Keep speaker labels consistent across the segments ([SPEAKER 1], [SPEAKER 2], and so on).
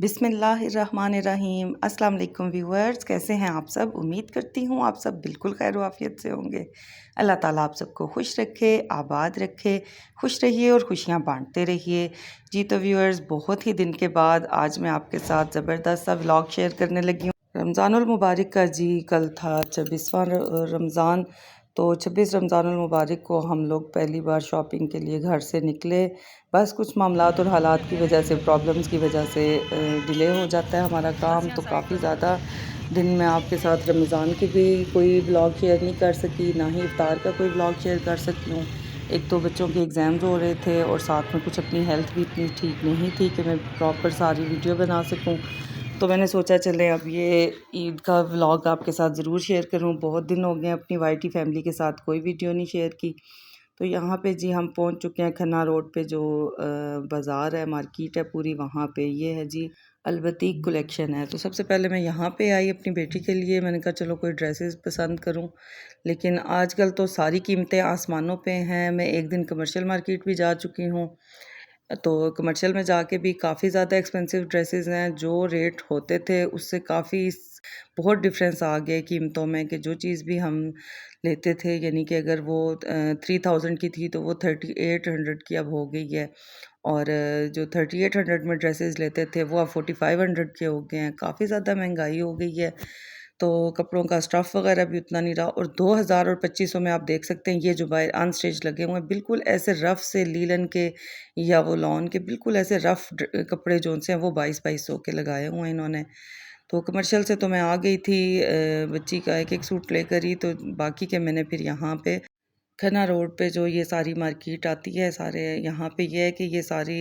[SPEAKER 1] बिस्मिल्लाहिर्रहमानिर्रहीम। अस्सलाम वालेकुम व्यूअर्स, कैसे हैं आप सब। उम्मीद करती हूँ आप सब बिल्कुल खैर आफियत से होंगे। अल्लाह ताला आप सबको खुश रखे, आबाद रखे, खुश रहिए और खुशियाँ बांटते रहिए। जी तो व्यूअर्स, बहुत ही दिन के बाद आज मैं आपके साथ ज़बरदस्त सा व्लॉग शेयर करने लगी हूँ। रमज़ानुल मुबारक का जी कल था 26वां रमज़ान। तो 26 रमज़ानुल मुबारक को हम लोग पहली बार शॉपिंग के लिए घर से निकले। बस कुछ मामलात और हालात की वजह से, प्रॉब्लम्स की वजह से डिले हो जाता है हमारा काम। तो काफ़ी ज़्यादा दिन में आपके साथ रमज़ान की भी कोई व्लॉग शेयर नहीं कर सकी, ना ही इफ्तार का कोई व्लॉग शेयर कर सकी हूँ। एक तो बच्चों के एग्ज़ाम्स हो रहे थे और साथ में कुछ अपनी हेल्थ भी इतनी ठीक नहीं थी कि मैं प्रॉपर सारी वीडियो बना सकूँ। तो मैंने सोचा चलें अब ये ईद का व्लॉग आपके साथ ज़रूर शेयर करूँ। बहुत दिन हो गए अपनी वाईटी फैमिली के साथ कोई वीडियो नहीं शेयर की। तो यहाँ पे जी हम पहुँच चुके हैं खन्ना रोड पे, जो बाज़ार है, मार्केट है पूरी, वहाँ पे ये है जी अलबतीक कलेक्शन है। तो सबसे पहले मैं यहाँ पे आई अपनी बेटी के लिए। मैंने कहा चलो कोई ड्रेसेस पसंद करूँ, लेकिन आजकल तो सारी कीमतें आसमानों पे हैं। मैं एक दिन कमर्शियल मार्केट भी जा चुकी हूँ, तो कमर्शियल में जाके भी काफ़ी ज़्यादा एक्सपेंसिव ड्रेसेस हैं। जो रेट होते थे उससे काफ़ी बहुत डिफरेंस आ गया कीमतों में, कि जो चीज़ भी हम लेते थे, यानी कि अगर वो 3000 की थी तो वो 3800 की अब हो गई है। और जो 3800 में ड्रेसेस लेते थे वो अब 4500 के हो गए हैं। काफ़ी ज़्यादा महंगाई हो गई है। तो कपड़ों का स्टफ़ वगैरह भी उतना नहीं रहा। और 2000 और 2500 में आप देख सकते हैं ये जो बाहर अनस्टिच लगे हुए हैं, बिल्कुल ऐसे रफ़ से लीलन के या वो लॉन के बिल्कुल ऐसे रफ़ कपड़े जो से हैं वो 2200 के लगाए हुए हैं इन्होंने। तो कमर्शियल से तो मैं आ गई थी बच्ची का एक एक सूट लेकर ही। तो बाकी के मैंने फिर यहाँ पे खन्ना रोड पे जो ये सारी मार्केट आती है, सारे यहाँ पे ये है कि ये सारी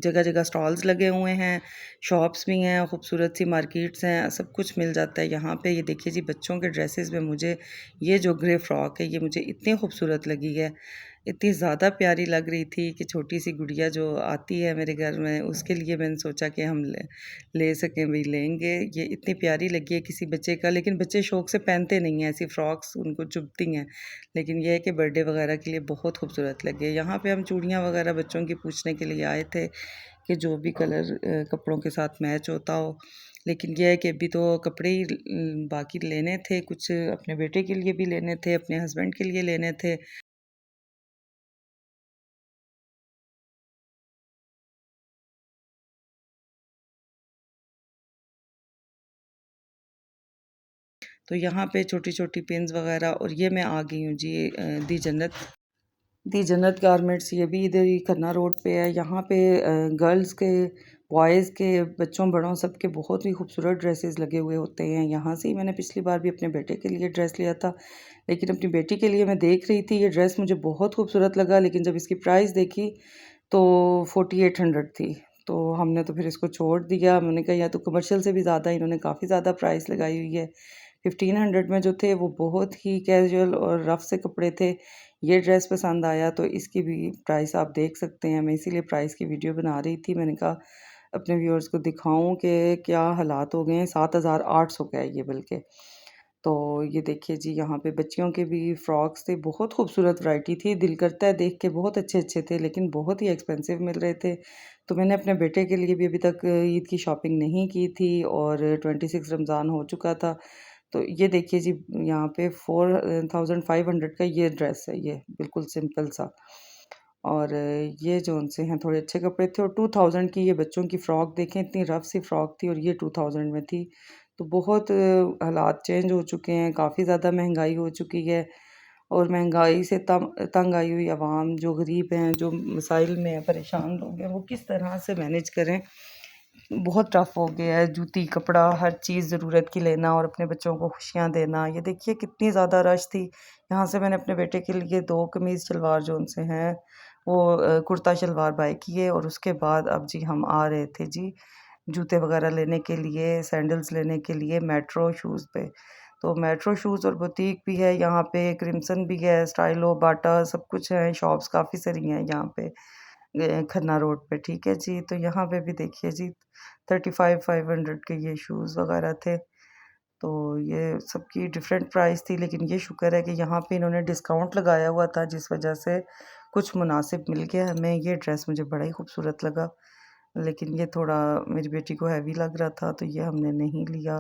[SPEAKER 1] जगह जगह स्टॉल्स लगे हुए हैं, शॉप्स भी हैं, खूबसूरत सी मार्केट्स हैं, सब कुछ मिल जाता है यहाँ पे। ये देखिए जी बच्चों के ड्रेसेस में मुझे ये जो ग्रे फ्रॉक है ये मुझे इतनी खूबसूरत लगी है, इतनी ज़्यादा प्यारी लग रही थी कि छोटी सी गुड़िया जो आती है मेरे घर में उसके लिए मैंने सोचा कि हम ले सकें, भी लेंगे। ये इतनी प्यारी लगी है किसी बच्चे का, लेकिन बच्चे शौक से पहनते नहीं हैं ऐसी फ़्रॉक्स, उनको चुभती हैं। लेकिन ये है कि बर्थडे वगैरह के लिए बहुत खूबसूरत लगे। यहाँ पे हम चूड़ियाँ वगैरह बच्चों की पूछने के लिए आए थे कि जो भी कलर कपड़ों के साथ मैच होता हो। लेकिन ये है कि अभी तो कपड़े ही बाकी लेने थे, कुछ अपने बेटे के लिए भी लेने थे, अपने हस्बैंड के लिए लेने थे। तो यहाँ पे छोटी-छोटी पिन्स वगैरह। और ये मैं आ गई हूँ जी दी जन्नत गारमेंट्स। ये भी इधर ही खन्ना रोड पे है। यहाँ पे गर्ल्स के, बॉयज़ के, बच्चों बड़ों सब के बहुत ही खूबसूरत ड्रेसेस लगे हुए होते हैं। यहाँ से ही मैंने पिछली बार भी अपने बेटे के लिए ड्रेस लिया था, लेकिन अपनी बेटी के लिए मैं देख रही थी ये ड्रेस मुझे बहुत खूबसूरत लगा, लेकिन जब इसकी प्राइस देखी तो 4800 थी। तो हमने तो फिर इसको छोड़ दिया। मैंने कहा या तो कमर्शियल से भी ज़्यादा इन्होंने काफ़ी ज़्यादा प्राइस लगाई हुई है। 1500 में जो थे वो बहुत ही कैजुअल और रफ़ से कपड़े थे। ये ड्रेस पसंद आया तो इसकी भी प्राइस आप देख सकते हैं। मैं इसीलिए प्राइस की वीडियो बना रही थी। मैंने कहा अपने व्यूअर्स को दिखाऊं कि क्या हालात हो गए हैं। 7800 का है ये बल्कि। तो ये देखिए जी यहाँ पे बच्चियों के भी फ्रॉक्स थे, बहुत खूबसूरत वैरायटी थी। दिल करता है देख के, बहुत अच्छे-अच्छे थे, लेकिन बहुत ही एक्सपेंसिव मिल रहे थे। तो मैंने अपने बेटे के लिए भी अभी तक ईद की शॉपिंग नहीं की थी और 26 रमज़ान हो चुका था। तो ये देखिए जी यहाँ पे 4500 का ये ड्रेस है, ये बिल्कुल सिंपल सा। और ये जो उनसे हैं थोड़े अच्छे कपड़े थे। और 2000 की ये बच्चों की फ़्रॉक देखें, इतनी रफ़ सी फ़्रॉक थी और ये 2000 में थी। तो बहुत हालात चेंज हो चुके हैं, काफ़ी ज़्यादा महंगाई हो चुकी है। और महंगाई से तंग आई हुई आवाम, जो गरीब हैं, जो मसाइल में हैं, परेशान लोग हैं, वो किस तरह से मैनेज करें, बहुत टफ़ हो गया है। जूती, कपड़ा, हर चीज़ ज़रूरत की लेना और अपने बच्चों को खुशियाँ देना। ये देखिए कितनी ज़्यादा रश थी। यहाँ से मैंने अपने बेटे के लिए 2 कमीज़ शलवार जो उनसे हैं वो कुर्ता शलवार बाय किए। और उसके बाद अब जी हम आ रहे थे जी जूते वगैरह लेने के लिए, सैंडल्स लेने के लिए मेट्रो शूज़ पे। तो मेट्रो शूज़ और बुटीक भी है यहाँ पे, क्रिम्सन भी है, स्टाइलो, बाटा सब कुछ है, शॉप्स काफ़ी सारी हैं यहाँ पे खन्ना रोड पे, ठीक है जी। तो यहाँ पे भी देखिए जी 35,500 के ये शूज़ वगैरह थे। तो ये सबकी डिफरेंट प्राइस थी, लेकिन ये शुक्र है कि यहाँ पे इन्होंने डिस्काउंट लगाया हुआ था, जिस वजह से कुछ मुनासिब मिल गया हमें। ये ड्रेस मुझे बड़ा ही खूबसूरत लगा। लेकिन ये थोड़ा मेरी बेटी को हैवी लग रहा था तो ये हमने नहीं लिया।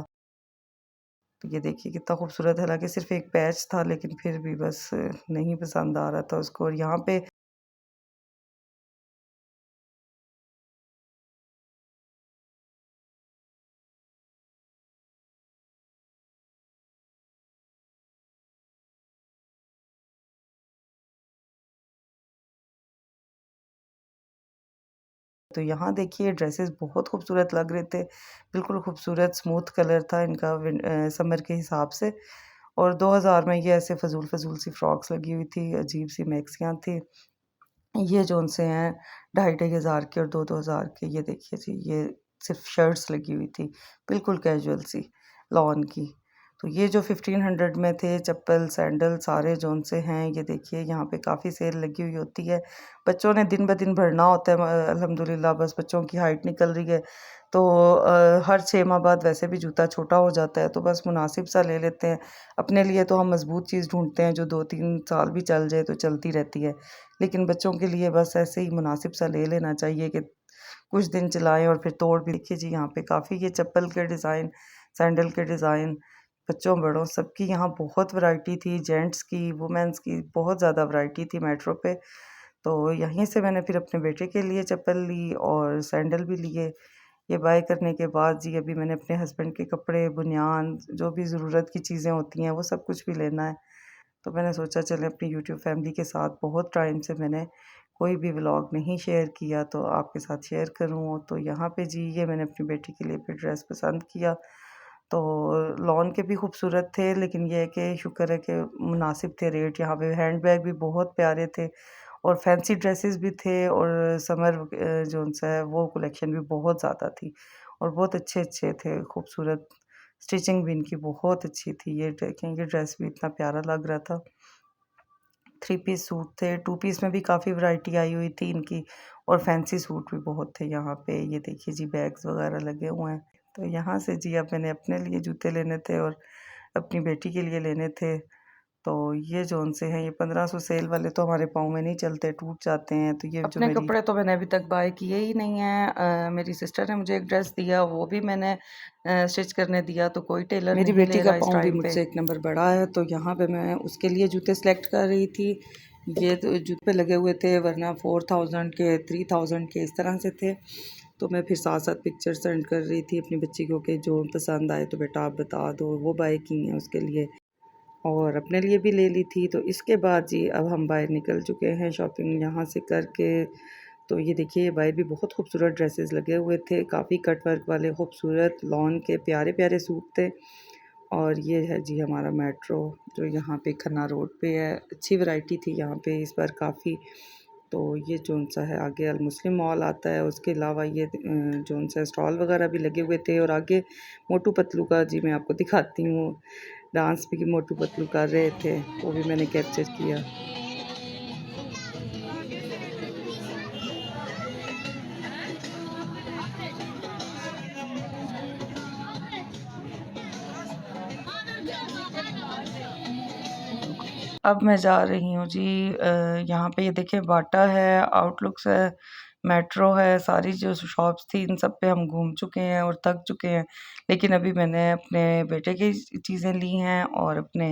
[SPEAKER 1] तो ये देखिए कितना खूबसूरत है, हालाँकि सिर्फ़ एक पैच था लेकिन फिर भी बस नहीं पसंद आ रहा था उसको। और यहाँ पे तो यहाँ देखिए ड्रेसेस बहुत खूबसूरत लग रहे थे, बिल्कुल खूबसूरत स्मूथ कलर था इनका समर के हिसाब से। और 2000 में ये ऐसे फ़ज़ूल-फ़ज़ूल सी फ्रॉक्स लगी हुई थी, अजीब-सी मैक्सियाँ थी। ये जो-से हैं ढाई ढाई हज़ार के और 2-2 हज़ार के, ये देखिए जी, ये सिर्फ़ शर्ट्स लगी हुई थी, बिल्कुल कैजुअल सी, लॉन की। तो ये जो 1500 में थे चप्पल, सैंडल सारे जो-से हैं, ये देखिए यहाँ पे काफ़ी सेल लगी हुई होती है। बच्चों ने दिन-ब-दिन बढ़ना होता है, अल्हम्दुलिल्लाह बस बच्चों की हाइट निकल रही है, तो हर 6 माह बाद वैसे भी जूता छोटा हो जाता है, तो बस मुनासिब सा ले लेते हैं। अपने लिए तो हम मज़बूत चीज़ ढूँढते हैं जो 2-3 साल भी चल जाए तो चलती रहती है। लेकिन बच्चों के लिए बस ऐसे ही मुनासिब सा ले लेना चाहिए कि कुछ दिन चलाएँ और फिर तोड़ भी। देखिए जी यहाँ पे काफ़ी ये चप्पल के डिज़ाइन, सैंडल के डिज़ाइन, बच्चों बड़ों सबकी यहाँ बहुत वैरायटी थी, जेंट्स की, वुमेन्स की बहुत ज़्यादा वैरायटी थी मेट्रो पे। तो यहीं से मैंने फिर अपने बेटे के लिए चप्पल ली और सैंडल भी लिए। ये बाय करने के बाद जी अभी मैंने अपने हस्बैंड के कपड़े, बनियान, जो भी ज़रूरत की चीज़ें होती हैं वो सब कुछ भी लेना है। तो मैंने सोचा चलें अपनी यूट्यूब फैमिली के साथ, बहुत टाइम से मैंने कोई भी व्लॉग नहीं शेयर किया तो आपके साथ शेयर करूँ। तो यहाँ पे जी ये मैंने अपनी बेटी के लिए भी ड्रेस पसंद किया। तो लॉन के भी खूबसूरत थे, लेकिन ये है कि शुक्र है कि मुनासिब थे रेट। यहाँ पे हैंडबैग भी बहुत प्यारे थे और फैंसी ड्रेसेस भी थे और समर जो-सा है वो कलेक्शन भी बहुत ज़्यादा थी और बहुत अच्छे-अच्छे थे, खूबसूरत। स्टिचिंग भी इनकी बहुत अच्छी थी। ये देखें, ये ड्रेस भी इतना प्यारा लग रहा था। 3 पीस सूट थे, 2 पीस में भी काफ़ी वैरायटी आई हुई थी इनकी और फैंसी सूट भी बहुत थे यहाँ पे। ये देखिए जी बैग्स वगैरह लगे हुए हैं। तो यहाँ से जी अब मैंने अपने लिए जूते लेने थे और अपनी बेटी के लिए लेने थे। तो ये जो-से हैं ये 1500 सेल वाले तो हमारे पाँव में नहीं चलते, टूट जाते हैं। तो ये जो
[SPEAKER 2] अपने
[SPEAKER 1] मेरी
[SPEAKER 2] कपड़े तो मैंने अभी तक बाय किए ही नहीं हैं। मेरी सिस्टर ने मुझे एक ड्रेस दिया, वो भी मैंने स्टिच करने दिया, तो कोई टेलर
[SPEAKER 1] मेरी
[SPEAKER 2] नहीं
[SPEAKER 1] बेटी
[SPEAKER 2] ले
[SPEAKER 1] का
[SPEAKER 2] रहा इस
[SPEAKER 1] पाँव भी
[SPEAKER 2] टाइम पे।
[SPEAKER 1] मुझसे एक नंबर बड़ा है, तो यहाँ पे मैं उसके लिए जूते सेलेक्ट कर रही थी। ये तो जूते लगे हुए थे, वरना 4000 के, 3000 के इस तरह से थे। तो मैं फिर साथ-साथ पिक्चर सेंड कर रही थी अपनी बच्ची को कि जो पसंद आए तो बेटा आप बता दो, वो बाय की हैं उसके लिए और अपने लिए भी ले ली थी। तो इसके बाद जी अब हम बाहर निकल चुके हैं शॉपिंग यहाँ से करके। तो ये देखिए ये बाहर भी बहुत खूबसूरत ड्रेसेस लगे हुए थे, काफ़ी कट वर्क वाले खूबसूरत लॉन के प्यारे-प्यारे सूट थे। और ये है जी हमारा मेट्रो जो यहाँ पे खन्ना रोड पे है। अच्छी वैरायटी थी यहाँ पे इस बार काफ़ी। तो ये जोन-सा है आगे अल मुस्लिम मॉल आता है, उसके अलावा ये जोन-सा स्टॉल वगैरह भी लगे हुए थे और आगे मोटू पतलू का जी मैं आपको दिखाती हूँ, डांस भी मोटू पतलू कर रहे थे, वो भी मैंने कैप्चर किया।
[SPEAKER 2] अब मैं जा रही हूँ जी यहाँ पे ये देखिए बाटा है, आउटलुक्स है, मेट्रो है, सारी जो शॉप्स थी इन सब पे हम घूम चुके हैं और थक चुके हैं। लेकिन अभी मैंने अपने बेटे की चीज़ें ली हैं और अपने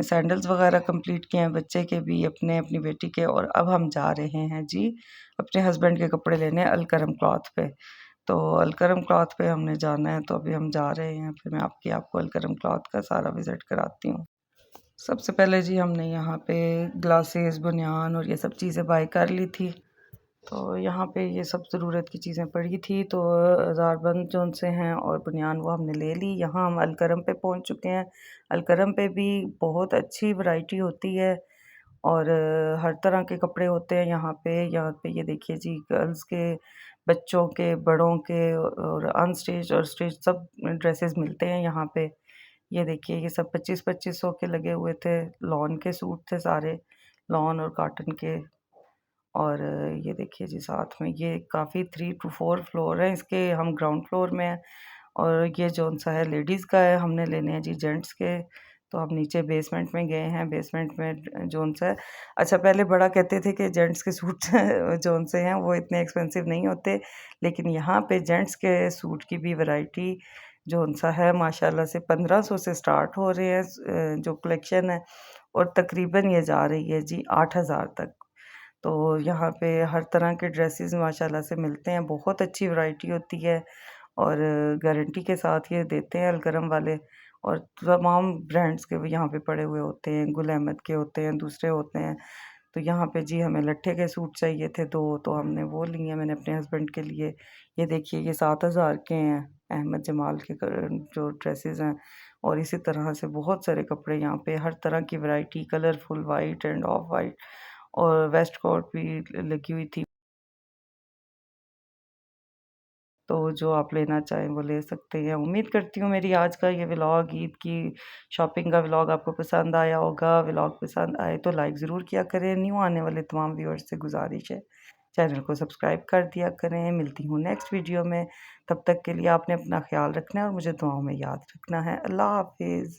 [SPEAKER 2] सैंडल्स वगैरह कंप्लीट किए हैं, बच्चे के भी, अपने, अपनी बेटी के। और अब हम जा रहे हैं जी अपने हस्बैंड के कपड़े लेने अलकरम क्लॉथ पे। तो अलकरम क्लॉथ पे हमने जाना है, तो अभी हम जा रहे हैं, फिर मैं आपको अलकरम क्लॉथ का सारा विज़िट कराती हूँ। सबसे पहले जी हमने यहाँ पे ग्लासेस, बनियान और ये सब चीज़ें बाय कर ली थी। तो यहाँ पे ये सब ज़रूरत की चीज़ें पड़ी थी, तो हज़ारबंद जो उनसे हैं और बनियान वो हमने ले ली। यहाँ हम अलकरम पे पहुँच चुके हैं। अलकरम पे भी बहुत अच्छी वैरायटी होती है और हर तरह के कपड़े होते हैं यहाँ पे। यहाँ पे ये देखिए जी गर्ल्स के, बच्चों के, बड़ों के और अनस्टिच और स्टिच सब ड्रेसेस मिलते हैं यहाँ पे। ये देखिए ये सब 25-2500 के लगे हुए थे। लॉन के सूट थे सारे, लॉन और कॉटन के। और ये देखिए जी साथ में ये काफ़ी 3 टू 4 फ्लोर हैं इसके, हम ग्राउंड फ्लोर में हैं। और ये जौन-सा है लेडीज़ का है, हमने लेने हैं जी जेंट्स के। तो हम नीचे बेसमेंट में गए हैं। बेसमेंट में जोन सा है, अच्छा पहले बड़ा कहते थे कि जेंट्स के सूट जोन से हैं वो इतने एक्सपेंसिव नहीं होते, लेकिन यहाँ पे जेंट्स के सूट की भी वैरायटी जोन सा है माशाल्लाह से 1500 से स्टार्ट हो रहे हैं जो कलेक्शन है, और तकरीबन ये जा रही है जी 8000 तक। तो यहाँ पे हर तरह के ड्रेसेस माशाल्लाह से मिलते हैं, बहुत अच्छी वैरायटी होती है और गारंटी के साथ ये देते हैं अलकरम वाले, और तमाम ब्रांड्स के भी यहाँ पे पड़े हुए होते हैं, गुल अहमद के होते हैं, दूसरे होते हैं। तो यहाँ पे जी हमें लट्ठे के सूट चाहिए थे 2, तो हमने वो लिए, मैंने अपने हस्बैंड के लिए। ये देखिए ये 7000 के हैं, अहमद जमाल के जो ड्रेसेस हैं, और इसी तरह से बहुत सारे कपड़े यहाँ पे हर तरह की variety, colourful white end of white, और वेस्ट कोट भी लगी हुई थी। तो जो आप लेना चाहें वो ले सकते हैं। उम्मीद करती हूँ मेरी आज का ये व्लॉग, ईद की शॉपिंग का व्लॉग आपको पसंद आया होगा। व्लॉग पसंद आए तो लाइक ज़रूर किया करें। न्यू आने वाले तमाम व्यूअर्स से गुजारिश है चैनल को सब्सक्राइब कर दिया करें। मिलती हूँ नेक्स्ट वीडियो में, तब तक के लिए आपने अपना ख्याल रखना है और मुझे दुआओं में याद रखना है। अल्लाह हाफिज़।